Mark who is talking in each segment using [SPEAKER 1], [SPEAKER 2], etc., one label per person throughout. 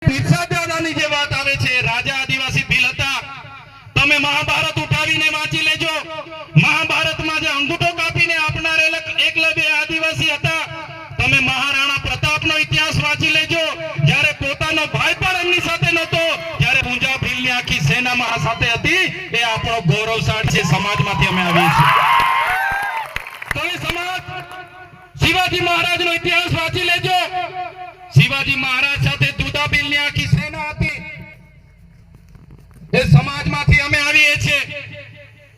[SPEAKER 1] બિરસા દાદાની જે વાત આવે છે, રાજા આદિવાસી ભીલ હતા. તમે મહાભારત ઉઠાવીને વાંચી લેજો. મહાભારતમાં જે અંગૂઠો કાપીને આપનાર એકલવ્ય આદિવાસી હતા. તમે મહારાણા પ્રતાપનો ઇતિહાસ વાંચી લેજો. જ્યારે પોતાનો ભાઈ પણ એમની સાથે નહોતો, જ્યારે પૂંજા ભીલની આખી સેના મહા સાથે હતી. એ આપણો ગૌરવશાળી છે. સમાજમાંથી અમે આવીએ છીએ. તો એ સમાજ શિવાજી મહારાજનો ઇતિહાસ વાંચી લેજો. શિવાજી મહારાજ સાથે દુધા ભીલની આખી સેના હતી. એ સમાજમાંથી અમે આવીએ છીએ.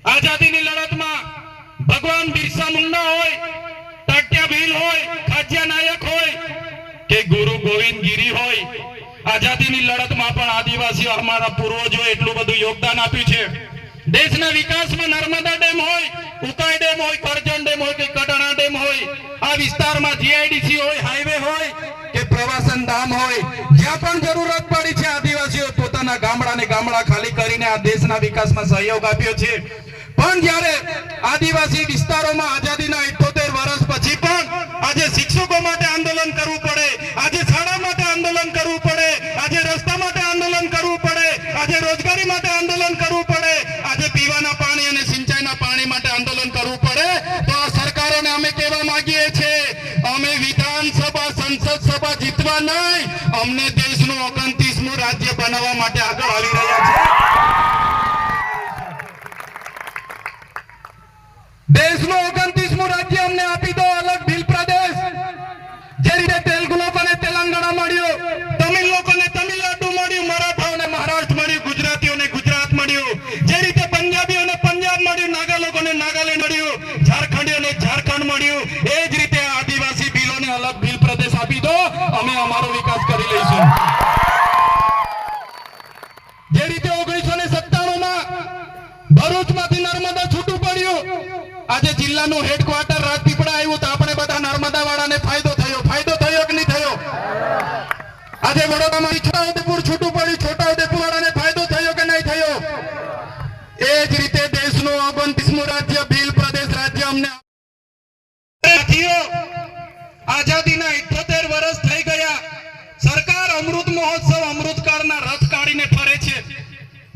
[SPEAKER 1] આઝાદીની લડતમાં ભગવાન બિરસા મુંડા હોય, ટાટિયા ભીલ હોય, ખાજિયા નાયક હોય કે ગુરુ ગોવિંદ ગીરી હોય, આઝાદીની લડતમાં પણ આદિવાસીઓ અમારા પૂર્વજોએ એટલું બધું યોગદાન આપ્યું છે. દેશના વિકાસમાં નર્મદા ડેમ હોય, ઉકાઈ ડેમ હોય, કરજણ ડેમ હોય કે કડાણા ડેમ હોય, આ વિસ્તારમાં જીઆઈડીસી હોય, હાઈવે હોય કે પ્રવાસન ધામ હોય, જ્યાં પણ જરૂરત પડી છે આદિવાસીઓ પોતાના ગામડા ખાલી કરીને આ દેશના વિકાસમાં સહયોગ આપ્યો છે. પણ જ્યારે આદિવાસી વિસ્તારોમાં આઝાદીના 78 વર્ષ પછી પણ આજે શિક્ષકો માટે આંદોલન કરવું પડે, આજે શાળા માટે આંદોલન કરવું પડે, આજે રસ્તા માટે આંદોલન કરવું પડે, આજે રોજગારી માટે આંદોલન કરવું પડે, આજે પીવાના પાણી અને સિંચાઈના પાણી માટે આંદોલન કરવું પડે, તો આ સરકારોને અમે કહેવા માંગીએ છીએ, અમે વિધાનસભા સંસદ સભા જીતવા નહીં, અમને દેશનું 29મું રાજ્ય બનાવવા માટે આગળ આવી રહ્યા છે. દેશનું 29મું રાજ્ય અમને આપી દો, અલગ ભીલ પ્રદેશ. જે રીતે તેલુગુ લોકોને તેલંગાણા મળ્યું, તમિલ લોકોને તમિલનાડુ મળ્યું, મરાઠાઓને મહારાષ્ટ્ર મળ્યું, ગુજરાતીઓને ગુજરાત મળ્યું, જે રીતે પંજાબીઓને પંજાબ મળ્યું, નાગા લોકોને નાગાલેન્ડ મળ્યું, ઝારખંડીઓને ઝારખંડ મળ્યું, એ જ રીતે આદિવાસી ભીલોને અલગ ભીલ પ્રદેશ આપી દો, અમે અમારો વિકાસ કરી લઈશું. જે રીતે 1997માં ભરૂચમાંથી નર્મદા છૂટું પડ્યું, આજે જિલ્લાનું હેડક્વાર્ટર રાજપીપળા આવ્યું તો આપણે બધા નર્મદા વાળાને ફાયદો થયો કે નહીં થયો? આજે વડોદરામાં છોટાઉદેપુર છૂટું પડ્યું, છોટાઉદેપુર વાળાને ફાયદો થયો કે નહીં થયો? એ જ રીતે દેશનું 29મું રાજ્ય ભીલ પ્રદેશ રાજ્ય અમને આઝાદીના 78 વર્ષ થઈ ગયા. સરકાર અમૃત મહોત્સવ, અમૃતકાળના રથ કાઢીને ફરે છે,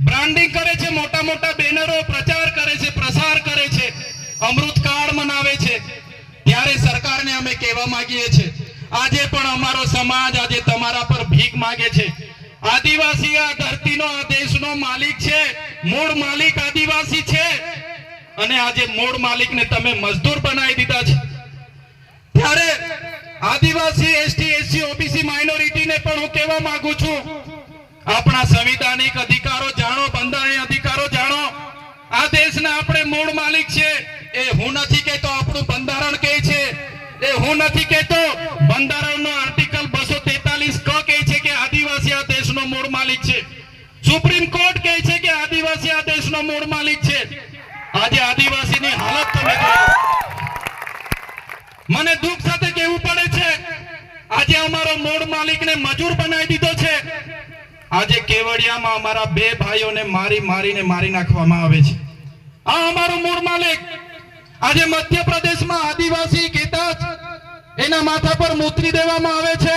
[SPEAKER 1] બ્રાન્ડિંગ કરે છે, મોટા મોટા બેનરો પ્રચાર કરે છે, પ્રસાર કરે છે, અમૃતકાળ મનાવે છે. ત્યારે સરકારને અમે કહેવા માંગીએ છીએ, આજે પણ અમારો સમાજ આજે તમારા પર ભીખ માંગે છે. આદિવાસી આ ધરતીનો, આ દેશનો માલિક છે, મૂળ માલિક આદિવાસી છે, અને આજે મૂળ માલિકને તમે મજદૂર બનાવી દીધા છે. ત્યારે આદિવાસી, એસટી, એસસી, ઓબીસી માઇનોરિટીને પણ હું કહેવા માંગુ છું, આપણા સંવિધાનિક અધિકારો જાણો, બંધારણીય અધિકારો જાણો. આ દેશના આપણે મૂળ માલિક છે. એ હું નથી કહેતો, આપણું બંધારણ કહે છે. એ હું નથી કહેતો, બંધારણનો આર્ટિકલ 243 ક કહે છે કે આદિવાસી આ દેશનો મૂળ માલિક છે. સુપ્રીમ કોર્ટ કહે છે કે આદિવાસી આ દેશનો મૂળ માલિક છે. આજે આદિવાસીની હાલત તમે જોયો. મને દુઃખ સાથે કહેવું પડે છે, આજે અમારો મૂળ માલિકને મજૂર બનાવી દીધો છે. આજે કેવડિયામાં અમારા 2 ભાઈઓને મારી નાખવામાં આવે છે. આ અમારો મૂળ માલિક. આજે મધ્યપ્રદેશમાં આદિવાસી કહેતા જ એના માથા પર મૂતરી દેવામાં આવે છે.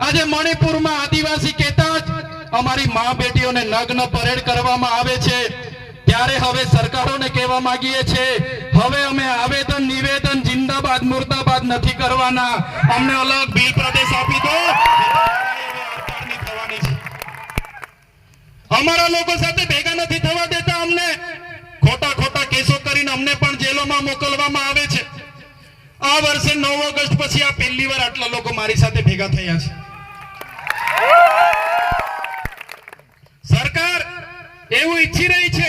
[SPEAKER 1] આજે મણિપુરમાં આદિવાસી કહેતા જ અમારી મા બેટીઓને નગ્ન પરેડ કરવામાં આવે છે. ત્યારે હવે સરકારોને કહેવા માંગીએ છીએ, હવે અમે આવેદન નિવેદન જિંદાબાદ મુર્દાબાદ નથી કરવાના, અમને અલગ ભીલ પ્રદેશ આપી દો. અમારા લોકો સાથે ભેગા નથી થવા દેતા. અમને ખોટા કેસો કરીને અમને પણ જેલોમાં મોકલવામાં આવે છે. આ વર્ષે 9 ઓગસ્ટ પછી આ પહેલી વાર આટલા લોકો મારી સાથે ભેગા થયા છે. સરકાર એવું ઈચ્છી રહી છે